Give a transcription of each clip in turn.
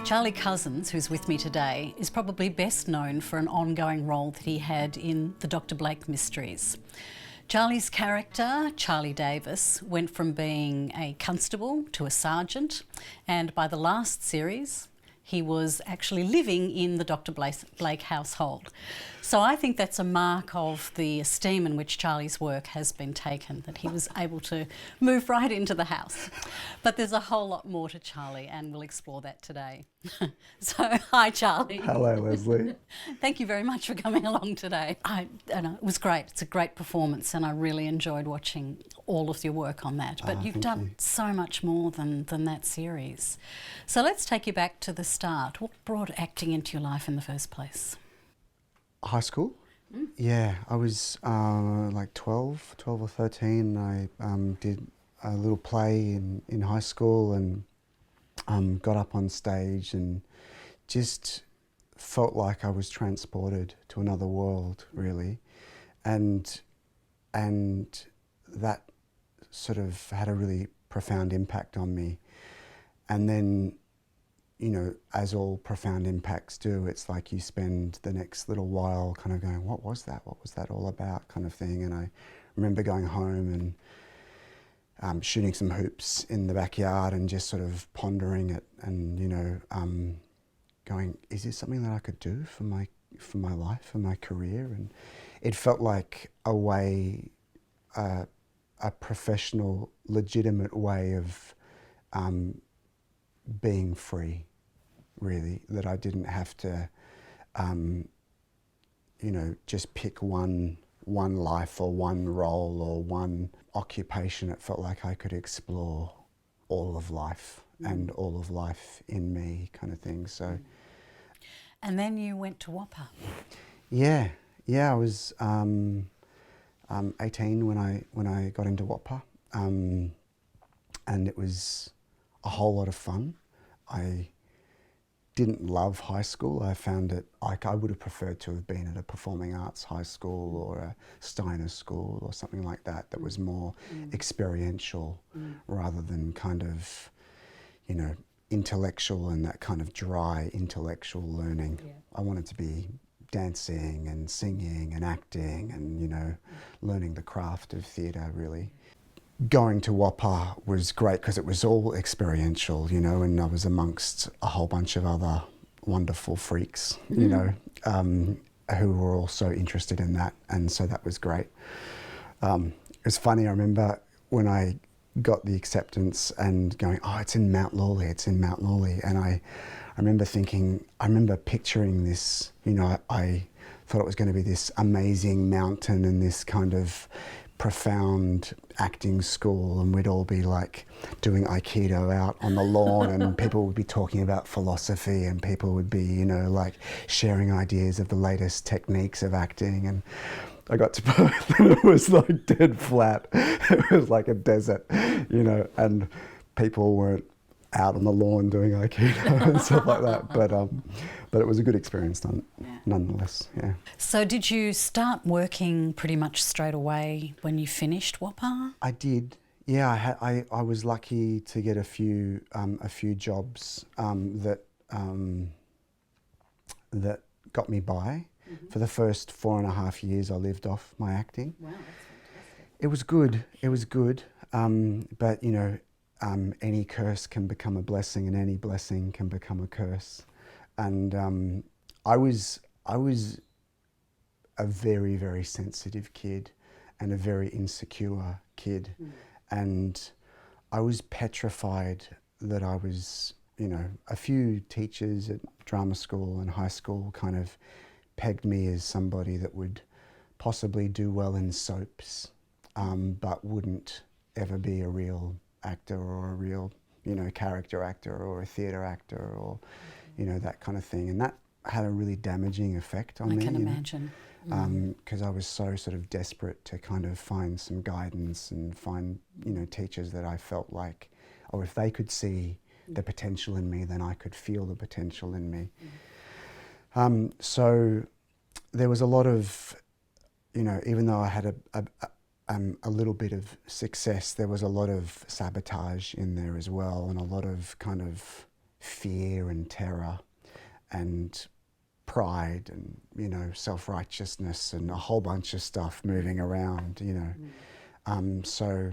Charlie Cousins, who's with me today, is probably best known for an ongoing role that he had in the Dr. Blake Mysteries. Charlie's character, Charlie Davis, went from being a constable to a sergeant, and by the last series, he was actually living in the Dr. Blake household. So I think that's a mark of the esteem in which Charlie's work has been taken, that he was able to move right into the house. But there's a whole lot more to Charlie, and we'll explore that today. So, hi Charlie. Hello Leslie. Thank you very much for coming along today. It was great. It's a great performance, and I really enjoyed watching all of your work on that. But you've done so much more than that series. So let's take you back to the start. What brought acting into your life in the first place? High school? Yeah, I was like 12 or 13. I did a little play in high school and got up on stage and just felt like I was transported to another world, really. And that sort of had a really profound impact on me. And then, you know, as all profound impacts do, it's like you spend the next little while kind of going, what was that? What was that all about, kind of thing. And I remember going home and shooting some hoops in the backyard and just sort of pondering it and, you know, going, is this something that I could do for my life, for my career? And it felt like a way, a professional, legitimate way of being free, really, that I didn't have to, you know, just pick one life or one role or one occupation. It felt like I could explore all of life and all of life in me, kind of thing. So. And then you went to WAAPA. Yeah, I was 18 when I got into WAAPA, and it was a whole lot of fun. I didn't love high school. I found it like I would have preferred to have been at a performing arts high school or a Steiner school or something like that that was more experiential rather than kind of, you know, intellectual and that kind of dry intellectual learning. Yeah. I wanted to be dancing and singing and acting and, you know, learning the craft of theatre, really. Going to WAAPA was great because it was all experiential, you know, and I was amongst a whole bunch of other wonderful freaks, you know, who were also interested in that, and so that was great. It was funny, I remember when I got the acceptance and going, oh, it's in Mount Lawley, and I remember thinking, I remember picturing this, you know, I thought it was going to be this amazing mountain and this kind of profound acting school, and we'd all be like doing Aikido out on the lawn and people would be talking about philosophy and people would be, you know, like sharing ideas of the latest techniques of acting. And I got to Perth and it was like dead flat. It was like a desert, you know, and people weren't out on the lawn doing Aikido and stuff like that. But it was a good experience nonetheless, yeah. So did you start working pretty much straight away when you finished WAAPA? I did, yeah. I was lucky to get a few jobs that got me by. For the first 4.5 years I lived off my acting. Wow, that's fantastic. It was good, but you know, any curse can become a blessing and any blessing can become a curse. And I was a very, very sensitive kid and a very insecure kid. And I was petrified that I was, you know, a few teachers at drama school and high school kind of pegged me as somebody that would possibly do well in soaps, but wouldn't ever be a real actor or a real, you know, character actor or a theatre actor or, you know, that kind of thing. And that had a really damaging effect on me. I can imagine. Because I was so sort of desperate to kind of find some guidance and find, you know, teachers that I felt like, or if they could see the potential in me, then I could feel the potential in me. So there was a lot of, you know, even though I had a little bit of success, there was a lot of sabotage in there as well, and a lot of kind of fear and terror and pride and, you know, self-righteousness and a whole bunch of stuff moving around, you know. So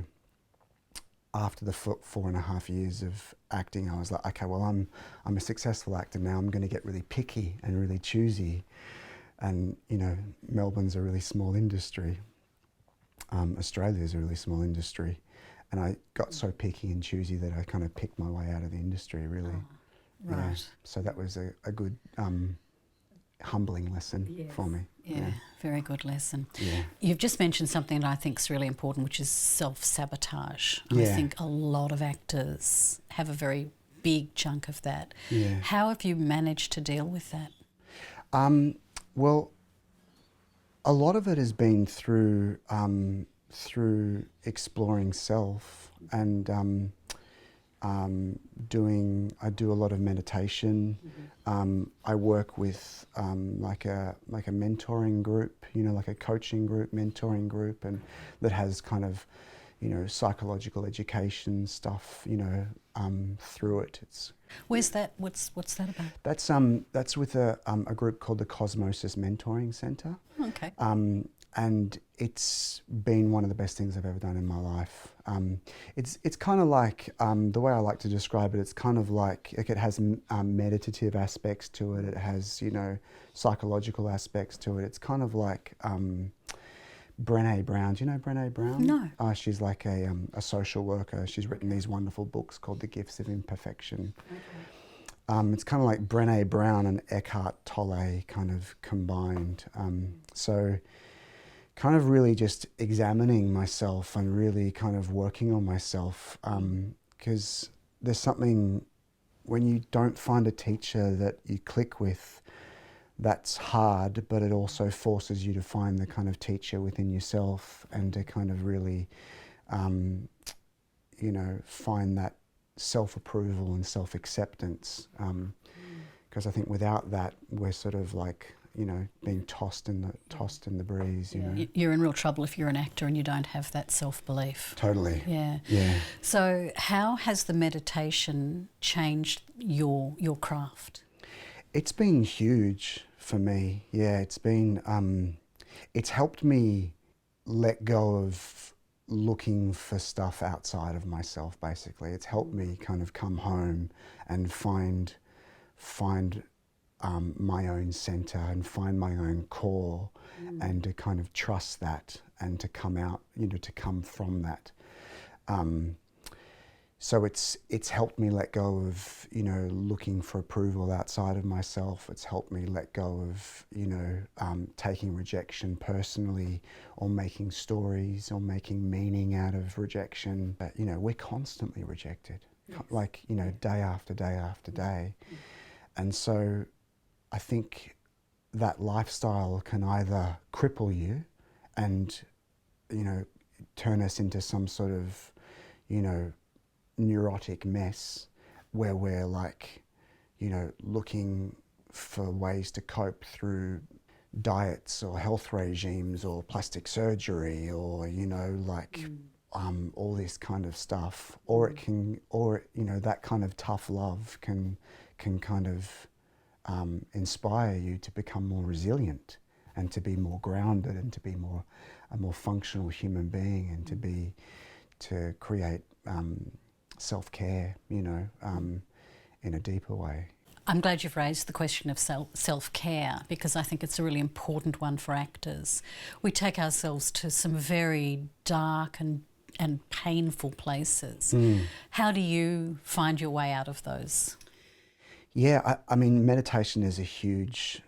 after the 4.5 years of acting, I was like, okay, well, I'm a successful actor now. I'm going to get really picky and really choosy. And, you know, Melbourne's a really small industry. Australia's a really small industry. And I got so picky and choosy that I kind of picked my way out of the industry, really. Right. Yeah. So that was a good humbling lesson for me. Yeah, very good lesson. Yeah. You've just mentioned something that I think is really important, which is self-sabotage. I Yeah. think a lot of actors have a very big chunk of that. Yeah. How have you managed to deal with that? Well, a lot of it has been through exploring self and I do a lot of meditation. I work with like a mentoring group, you know, like a coaching group, mentoring group, and that has kind of, you know, psychological education stuff, you know, through it. Where's that? What's that about? That's with a group called the Cosmosis Mentoring Centre. Okay. And it's been one of the best things I've ever done in my life. It's kind of like, the way I like to describe it, it's kind of like it has meditative aspects to it. It has, you know, psychological aspects to it. It's kind of like Brené Brown. Do you know Brené Brown? No. She's like a social worker. She's written these wonderful books called The Gifts of Imperfection. Okay. It's kind of like Brené Brown and Eckhart Tolle kind of combined. So kind of really just examining myself and really kind of working on myself, because there's something, when you don't find a teacher that you click with, that's hard, but it also forces you to find the kind of teacher within yourself and to kind of really, you know, find that self-approval and self-acceptance. Because I think without that, we're sort of like, you know, being tossed in the breeze, you know. You're in real trouble if you're an actor and you don't have that self-belief. Totally. Yeah. Yeah. So how has the meditation changed your craft? It's been huge for me. Yeah, it's been, it's helped me let go of looking for stuff outside of myself, basically. It's helped me kind of come home and find my own centre and find my own core, and to kind of trust that and to come out, you know, to come from that. So it's helped me let go of, you know, looking for approval outside of myself. It's helped me let go of, you know, taking rejection personally, or making stories or making meaning out of rejection. But, you know, we're constantly rejected, like, you know, day after day after day. And so I think that lifestyle can either cripple you and, you know, turn us into some sort of, you know, neurotic mess where we're like, you know, looking for ways to cope through diets or health regimes or plastic surgery or, you know, like all this kind of stuff. Or it can, or, you know, that kind of tough love can kind of inspire you to become more resilient and to be more grounded and to be a more functional human being, and to create self-care, you know, in a deeper way. I'm glad you've raised the question of self-care, because I think it's a really important one for actors. We take ourselves to some very dark and painful places. How do you find your way out of those? Yeah, I mean, meditation is a huge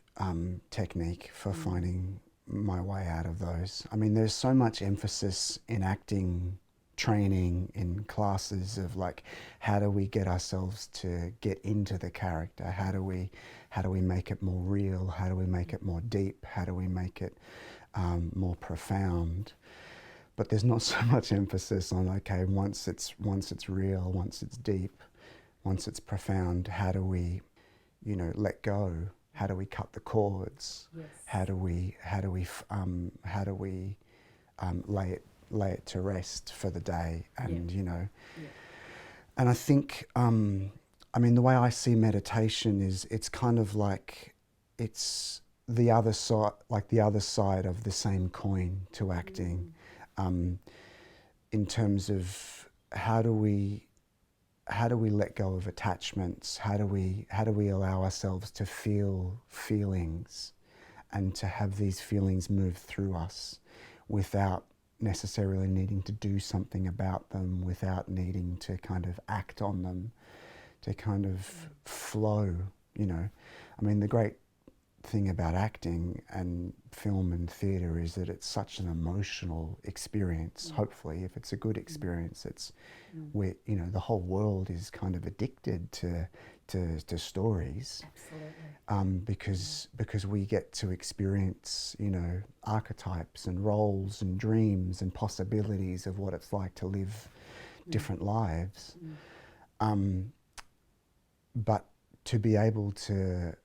technique for finding my way out of those. I mean, there's so much emphasis in acting training, in classes, of like, how do we get ourselves to get into the character? How do we make it more real? How do we make it more deep? How do we make it more profound? But there's not so much emphasis on, okay, once it's real, once it's deep, once it's profound, how do we, you know, let go? How do we cut the cords? Yes. How do we lay it to rest for the day? And you know, and I think I mean, the way I see meditation is it's kind of like it's the other side, like the other side of the same coin to acting, in terms of how do we let go of attachments? How do we allow ourselves to feel feelings and to have these feelings move through us without necessarily needing to do something about them, without needing to kind of act on them, to kind of flow, you know. I mean, the great thing about acting and film and theatre is that it's such an emotional experience. Hopefully, if it's a good experience, it's where, you know, the whole world is kind of addicted to stories. Absolutely. Because we get to experience, you know, archetypes and roles and dreams and possibilities of what it's like to live different lives. But to be able to,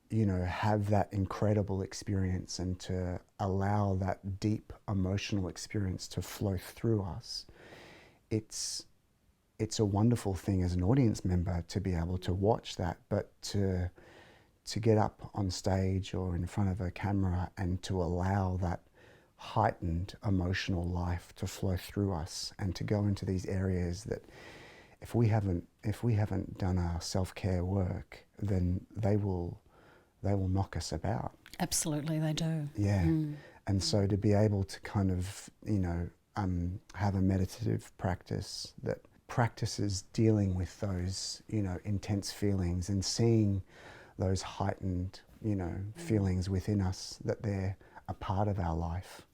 you know, have that incredible experience and to allow that deep emotional experience to flow through us, it's a wonderful thing as an audience member to be able to watch that, but to get up on stage or in front of a camera and to allow that heightened emotional life to flow through us and to go into these areas that if we haven't done our self-care work, then they will knock us about. Absolutely, they do. Yeah. And so to be able to kind of, you know, have a meditative practice that practices dealing with those, you know, intense feelings and seeing those heightened, you know, feelings within us, that they're a part of our life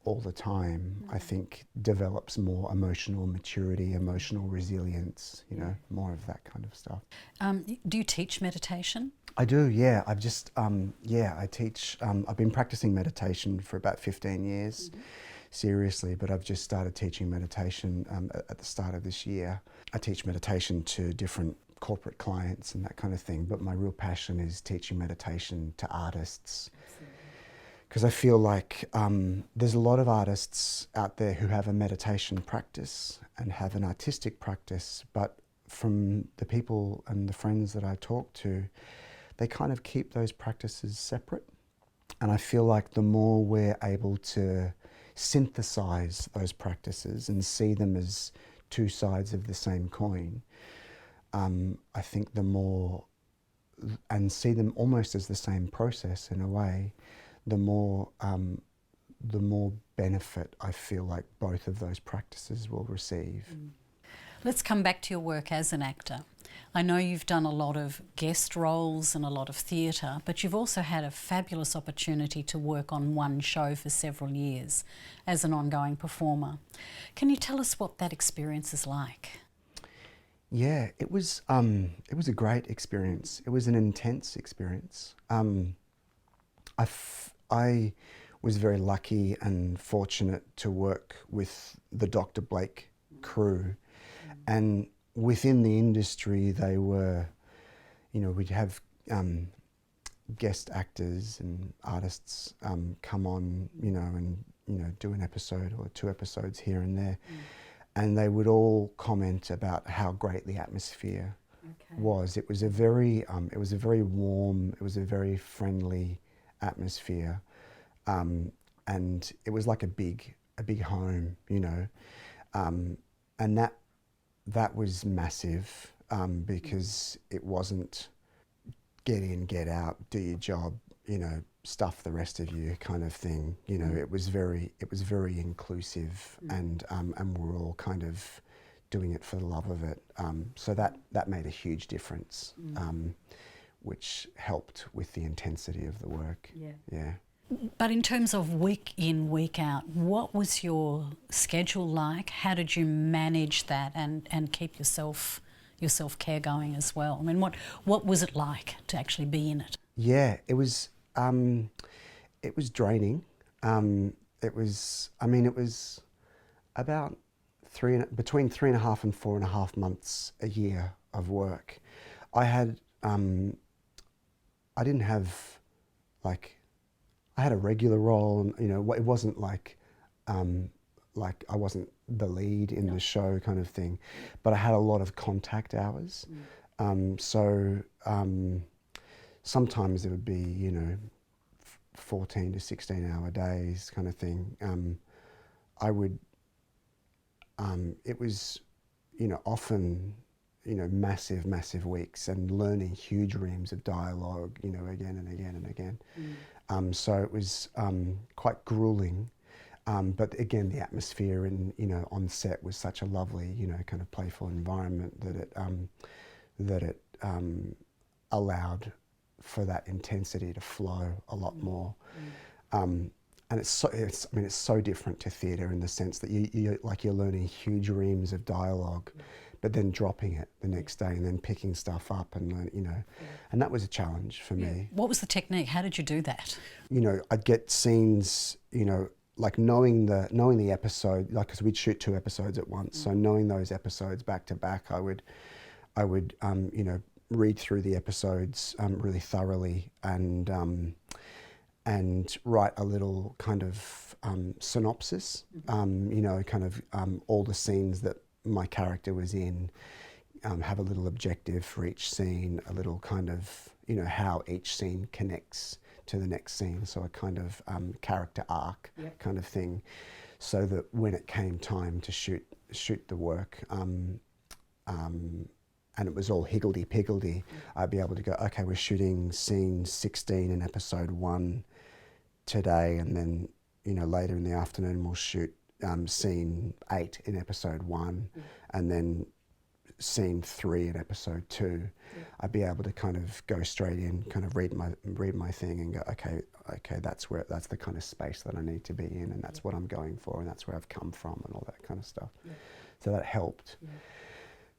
all the time, I think develops more emotional maturity, emotional resilience, you know, more of that kind of stuff. Do you teach meditation? I do, yeah. I've just, I teach, I've been practicing meditation for about 15 years, seriously, but I've just started teaching meditation at the start of this year. I teach meditation to different corporate clients and that kind of thing, but my real passion is teaching meditation to artists. Because I feel like there's a lot of artists out there who have a meditation practice and have an artistic practice, but from the people and the friends that I talk to, they kind of keep those practices separate. And I feel like the more we're able to synthesize those practices and see them as two sides of the same coin, I think the more, and see them almost as the same process in a way, the more benefit I feel like both of those practices will receive. Let's come back to your work as an actor. I know you've done a lot of guest roles and a lot of theatre, but you've also had a fabulous opportunity to work on one show for several years as an ongoing performer. Can you tell us what that experience is like? Yeah, it was a great experience. It was an intense experience. I was very lucky and fortunate to work with the Dr. Blake crew, and within the industry they were, you know, we'd have guest actors and artists come on, you know, and, you know, do an episode or 2 episodes here and there, and they would all comment about how great the atmosphere was. It was a very warm, it was a very friendly atmosphere, and it was like a big home, you know, and that was massive, because it wasn't get in, get out, do your job, you know, stuff the rest of you kind of thing. You know, it was very inclusive, and we're all kind of doing it for the love of it. So that made a huge difference, which helped with the intensity of the work. Yeah. But in terms of week in, week out, what was your schedule like? How did you manage that and keep your self-care going as well? I mean, what was it like to actually be in it? Yeah, it was draining. It was about between 3.5 and 4.5 months a year of work. I didn't have, like, I had a regular role, and, you know, it wasn't like I wasn't the lead in the show kind of thing, but I had a lot of contact hours. So sometimes it would be, you know, 14 to 16 hour days kind of thing. I would, it was, you know, often, you know, massive weeks and learning huge reams of dialogue, you know, again and again and again. So it was quite grueling. But again, the atmosphere and, you know, on set was such a lovely, you know, kind of playful environment that it allowed for that intensity to flow a lot more. And it's so different to theatre in the sense that you're learning huge reams of dialogue, but then dropping it the next day and then picking stuff up and learn, you know, and that was a challenge for me. What was the technique? How did you do that? You know, I'd get scenes, you know, like knowing the episode, like, because we'd shoot 2 episodes at once, so knowing those episodes back to back, I would you know, read through the episodes really thoroughly and write a little kind of synopsis, you know, kind of all the scenes that my character was in, have a little objective for each scene, a little kind of, you know, how each scene connects to the next scene, so a kind of character arc kind of thing, so that when it came time to shoot the work, and it was all higgledy-piggledy, I'd be able to go, okay, we're shooting scene 16 in episode 1 today, and then, you know, later in the afternoon we'll shoot scene 8 in episode 1, and then scene 3 in episode 2. I'd be able to kind of go straight in, kind of read my thing and go, okay, that's the kind of space that I need to be in, and that's what I'm going for, and that's where I've come from, and all that kind of stuff. So that helped.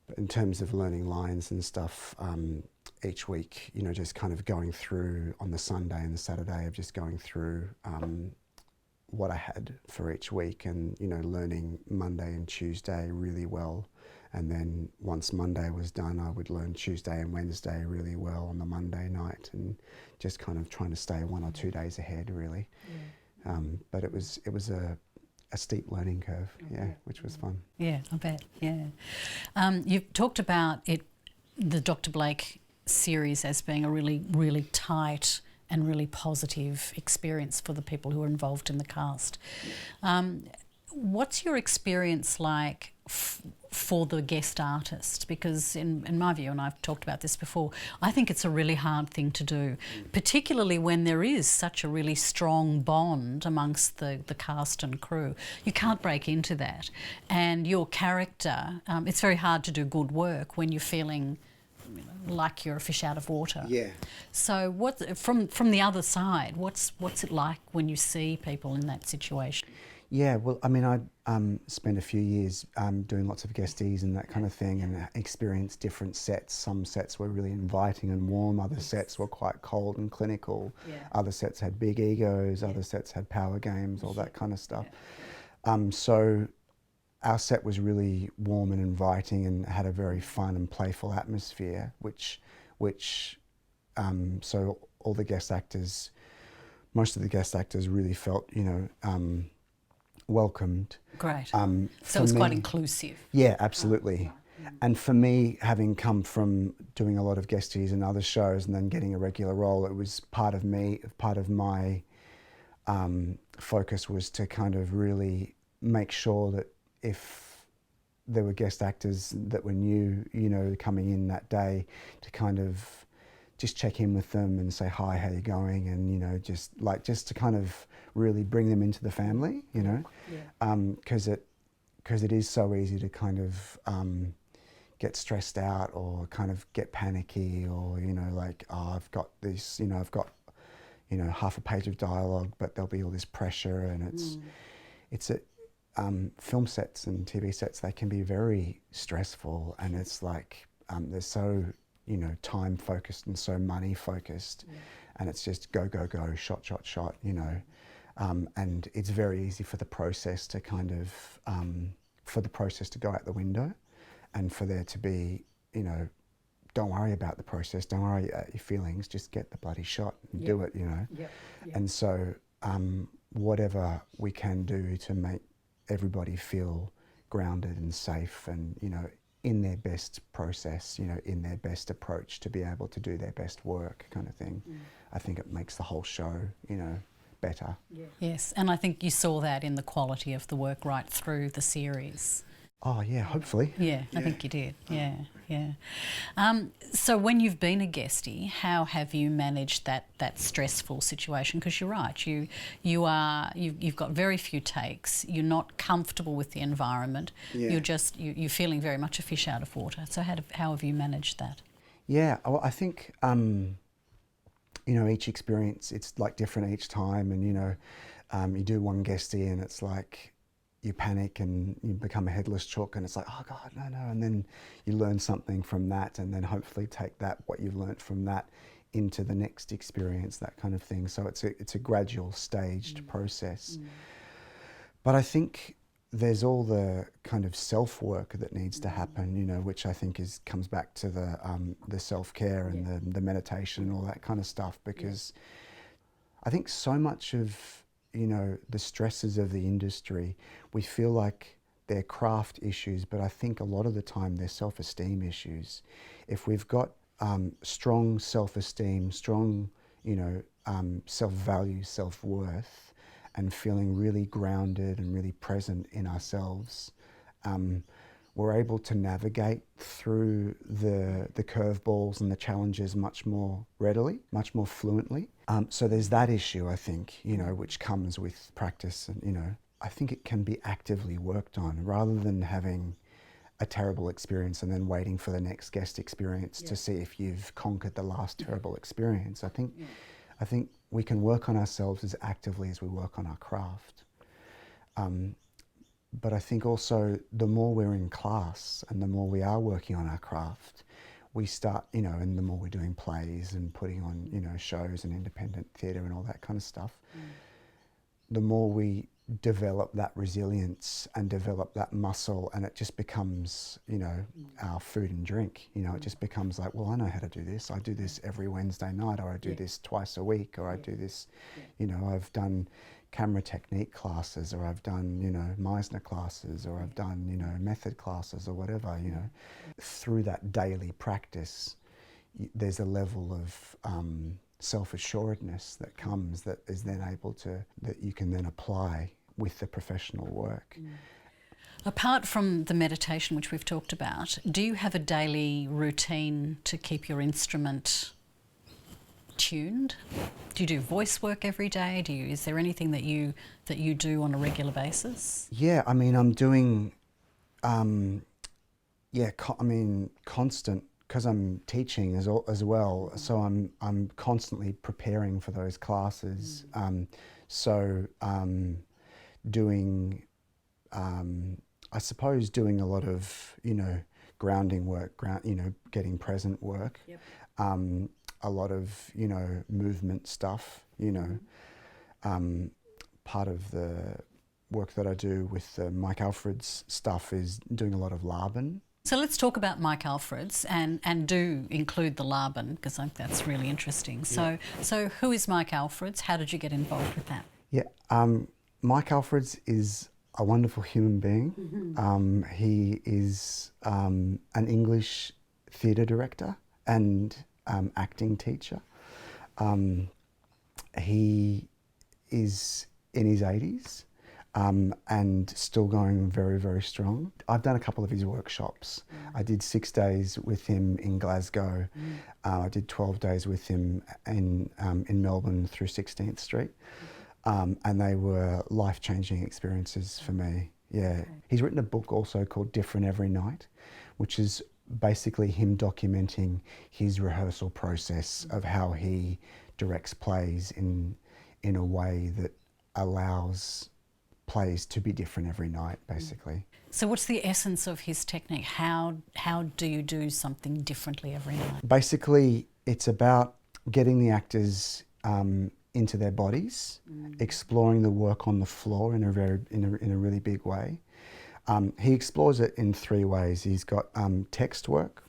But in terms of learning lines and stuff, each week, you know, just kind of going through on the Sunday and the Saturday of just going through what I had for each week, and, you know, learning Monday and Tuesday really well. And then once Monday was done, I would learn Tuesday and Wednesday really well on the Monday night, and just kind of trying to stay 1 or 2 days ahead, really. But it was a steep learning curve, which was fun. Yeah, I bet, yeah. You've talked about the Dr. Blake series as being a really, really tight and really positive experience for the people who are involved in the cast. What's your experience like for the guest artist? Because in my view, and I've talked about this before, I think it's a really hard thing to do, particularly when there is such a really strong bond amongst the cast and crew. You can't break into that. And your character, it's very hard to do good work when you're feeling like you're a fish out of water. Yeah. So from the other side, what's it like when you see people in that situation? Yeah, well, I mean, I spent a few years doing lots of guesties and that kind of thing, and experienced different sets. Some sets were really inviting and warm, other sets were quite cold and clinical. Other sets had big egos, other sets had power games, all that kind of stuff. So our set was really warm and inviting and had a very fun and playful atmosphere, which so all the guest actors, most of the guest actors really felt, you know, welcomed. Great. So it was quite inclusive. Yeah, absolutely. And for me, having come from doing a lot of guesties and other shows and then getting a regular role, it was part of my focus was to kind of really make sure that if there were guest actors that were new, you know, coming in that day, to kind of just check in with them and say, hi, how you going? And, you know, just to kind of really bring them into the family, you know, because it is so easy to kind of get stressed out or kind of get panicky, or, you know, like, oh, I've got this, you know, half a page of dialogue, but there'll be all this pressure, and it's film sets and TV sets, they can be very stressful, and it's like they're so, you know, time focused and so money focused, and it's just go, shot, you know. And it's very easy for the process to kind of, go out the window, and for there to be, you know, don't worry about the process, don't worry about your feelings, just get the bloody shot and do it, you know. And so whatever we can do to make everybody feel grounded and safe and, you know, in their best process, you know, in their best approach to be able to do their best work kind of thing. I think it makes the whole show, you know, better. Yes, and I think you saw that in the quality of the work right through the series. Oh yeah, hopefully. Yeah, I think you did. Yeah, yeah. So when you've been a guestie, how have you managed that stressful situation? Because you're right, you've got very few takes. You're not comfortable with the environment. Yeah. You're feeling very much a fish out of water. So how have you managed that? Yeah, well, I think you know, each experience, it's like different each time, and you know, you do one guestie and it's like you panic and you become a headless chook and it's like, oh God, no, and then you learn something from that and then hopefully take that, what you've learnt from that, into the next experience, that kind of thing. So it's a gradual, staged process. But I think there's all the kind of self-work that needs to happen, you know, which I think comes back to the self-care and the meditation and all that kind of stuff, because I think so much of, you know, the stresses of the industry, we feel like they're craft issues, but I think a lot of the time they're self-esteem issues. If we've got strong self-esteem, strong, you know, self-value, self-worth, and feeling really grounded and really present in ourselves, we're able to navigate through the curveballs and the challenges much more readily, much more fluently. So there's that issue, I think, you know, which comes with practice, and, you know, I think it can be actively worked on rather than having a terrible experience and then waiting for the next guest experience to see if you've conquered the last terrible experience. I think we can work on ourselves as actively as we work on our craft. But I think also the more we're in class and the more we are working on our craft, we start, you know, and the more we're doing plays and putting on, you know, shows and independent theatre and all that kind of stuff, the more we develop that resilience and develop that muscle, and it just becomes, you know, our food and drink. You know, it just becomes like, well, I know how to do this. I do this every Wednesday night, or I do this twice a week, or I do this, you know, I've done camera technique classes, or I've done, you know, Meisner classes, or I've done, you know, method classes or whatever, you know. Through that daily practice, there's a level of self-assuredness that comes, that is then able to, that you can then apply with the professional work. Apart from the meditation, which we've talked about, do you have a daily routine to keep your instrument tuned? Do you do voice work every day? Is there anything that you do on a regular basis? Yeah, I mean, I'm doing, constant, because I'm teaching as well. So I'm constantly preparing for those classes. Doing, I suppose, doing a lot of, you know, grounding work, you know, getting present work. A lot of, you know, movement stuff, you know. Part of the work that I do with the Mike Alfreds stuff is doing a lot of Laban. So let's talk about Mike Alfreds and do include the Laban, because I think that's really interesting. So who is Mike Alfreds? How did you get involved with that? Yeah, Mike Alfreds is a wonderful human being. He is an English theatre director and acting teacher. He is in his 80s and still going very, very strong. I've done a couple of his workshops. I did 6 days with him in Glasgow. I did 12 days with him in Melbourne through 16th Street. And they were life-changing experiences for me. Yeah. He's written a book also called Different Every Night, which is basically him documenting his rehearsal process of how he directs plays in a way that allows plays to be different every night, basically. So what's the essence of his technique? How do you do something differently every night? Basically, it's about getting the actors into their bodies, exploring the work on the floor in a really big way. He explores it in 3 ways. He's got text work,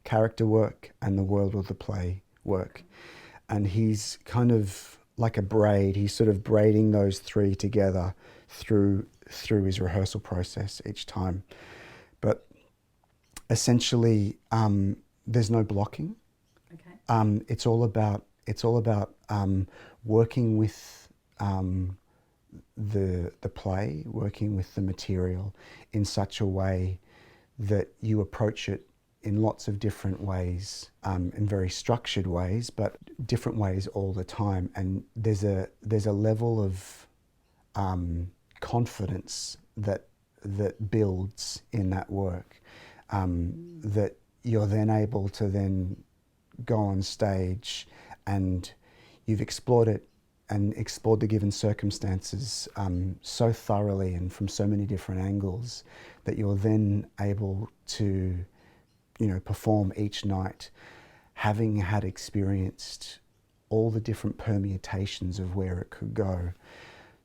character work, and the world of the play work. And he's kind of like a braid. He's sort of braiding those 3 together through his rehearsal process each time. But essentially, there's no blocking. Okay. It's all about working with the play, working with the material in such a way that you approach it in lots of different ways, in very structured ways, but different ways all the time. And there's a level of confidence that builds in that work, that you're then able to then go on stage, and you've explored it and explored the given circumstances so thoroughly and from so many different angles that you're then able to, perform each night, having had experienced all the different permutations of where it could go.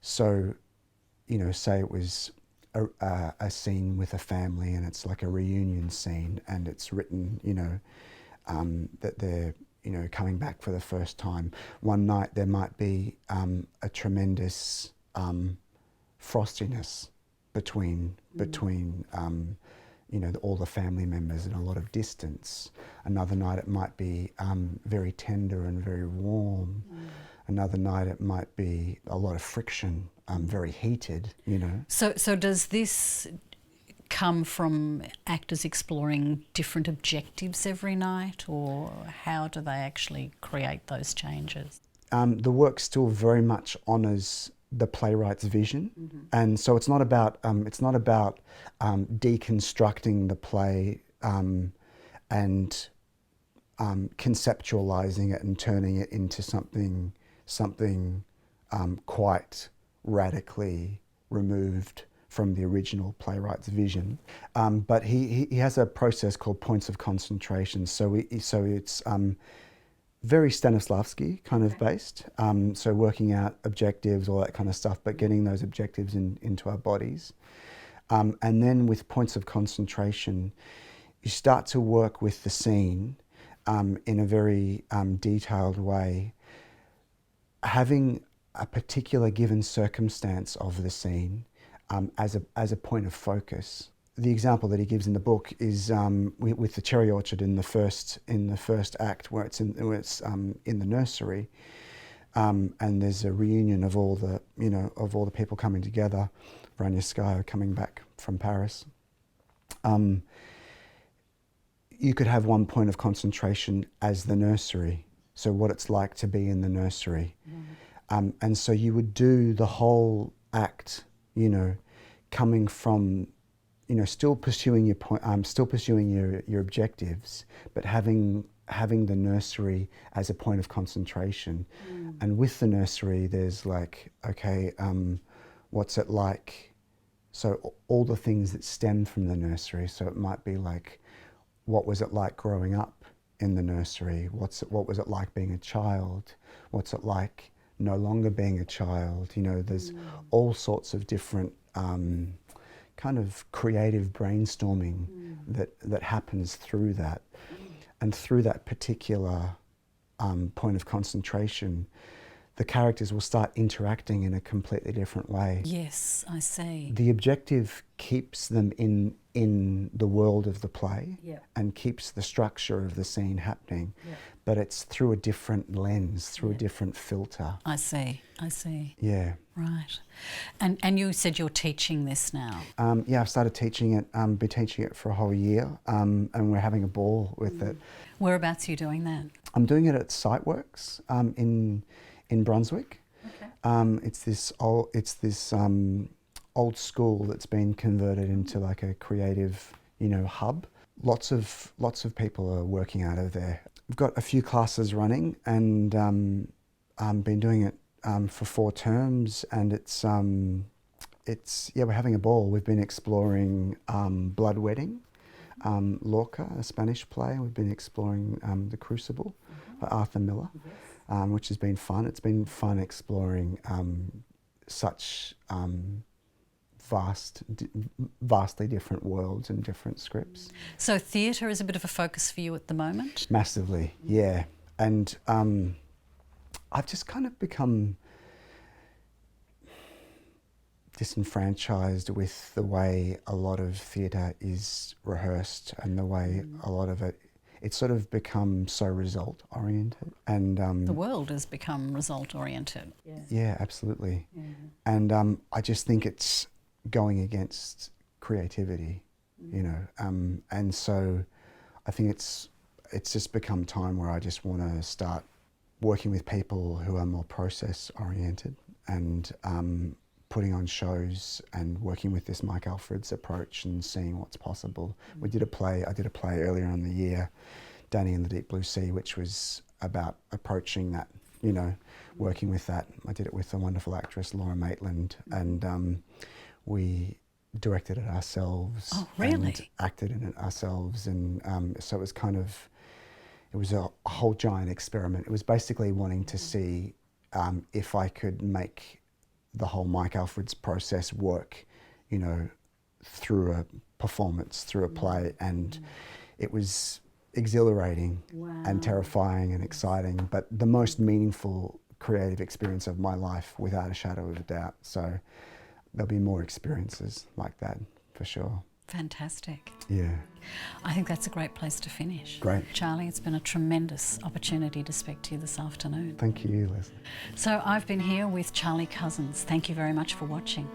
So, say it was a scene with a family, and it's like a reunion scene, and it's written, that they're, coming back for the first time. One night there might be a tremendous frostiness between all the family members, and a lot of distance. Another night it might be very tender and very warm. Another night it might be a lot of friction, very heated, So does this come from actors exploring different objectives every night, or how do they actually create those changes? The work still very much honours the playwright's vision, and so it's not about deconstructing the play and conceptualizing it and turning it into something quite radically removed from the original playwright's vision. But he has a process called points of concentration. So it's very Stanislavski kind of based. So working out objectives, all that kind of stuff, but getting those objectives into our bodies. And then with points of concentration, you start to work with the scene in a very detailed way, having a particular given circumstance of the scene as a point of focus. The example that he gives in the book is with the cherry orchard in the first act, where it's in the nursery, and there's a reunion of all the people coming together. Branya coming back from Paris. You could have one point of concentration as the nursery, so what it's like to be in the nursery. And so you would do the whole act, coming from, still pursuing your point, still pursuing your objectives, but having the nursery as a point of concentration. And with the nursery, there's like, okay, what's it like? So all the things that stem from the nursery. So it might be like, what was it like growing up in the nursery? What was it like being a child? What's it like no longer being a child? There's all sorts of different kind of creative brainstorming that happens through that. And through that particular point of concentration, the characters will start interacting in a completely different way. Yes, I see. The objective keeps them in the world of the play, and keeps the structure of the scene happening, but it's through a different lens, through a different filter. I see. Yeah. Right. And you said you're teaching this now? Yeah, I've started teaching it, been teaching it for a whole year, and we're having a ball with it. Whereabouts are you doing that? I'm doing it at Sightworks in Brunswick. Okay. It's this old school that's been converted into like a creative, hub. Lots of people are working out of there. We've got a few classes running, and been doing it for 4 terms, and it's we're having a ball. We've been exploring Blood Wedding, Lorca, a Spanish play. We've been exploring The Crucible by Arthur Miller, which has been fun. It's been fun exploring such vastly different worlds and different scripts. So theatre is a bit of a focus for you at the moment? Massively, yeah. And I've just kind of become disenfranchised with the way a lot of theatre is rehearsed and the way a lot of it's sort of become so result oriented, and The world has become result oriented. yeah, absolutely. And I just think it's going against creativity, you know, and so I think it's just become time where I just want to start working with people who are more process oriented, and putting on shows and working with this Mike Alfreds approach and seeing what's possible. I did a play earlier in the year, Danny and the Deep Blue Sea, which was about approaching that, you know, working with that. I did it with the wonderful actress Laura Maitland, and we directed it ourselves. Oh, really? And acted in it ourselves, and so it was kind of, it was a whole giant experiment. It was basically wanting to see if I could make the whole Mike Alfreds process work, you know, through a performance, through a play, and it was exhilarating and terrifying and exciting, but the most meaningful creative experience of my life, without a shadow of a doubt. So there'll be more experiences like that for sure. Fantastic. Yeah. I think that's a great place to finish. Great. Charlie, it's been a tremendous opportunity to speak to you this afternoon. Thank you, Leslie. So I've been here with Charlie Cousins. Thank you very much for watching.